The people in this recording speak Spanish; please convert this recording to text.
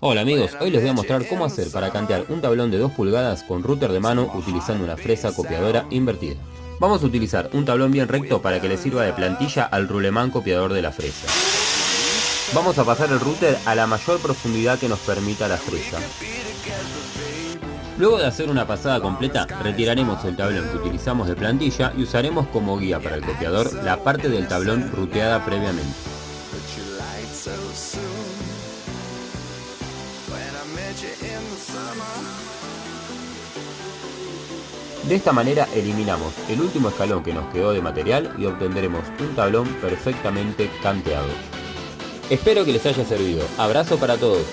Hola amigos, hoy les voy a mostrar cómo hacer para cantear un tablón de 2 pulgadas con router de mano utilizando una fresa copiadora invertida. Vamos a utilizar un tablón bien recto para que le sirva de plantilla al rulemán copiador de la fresa. Vamos a pasar el router a la mayor profundidad que nos permita la fresa. Luego de hacer una pasada completa, retiraremos el tablón que utilizamos de plantilla y usaremos como guía para el copiador la parte del tablón ruteada previamente. De esta manera eliminamos el último escalón que nos quedó de material y obtendremos un tablón perfectamente canteado. Espero que les haya servido. Abrazo para todos.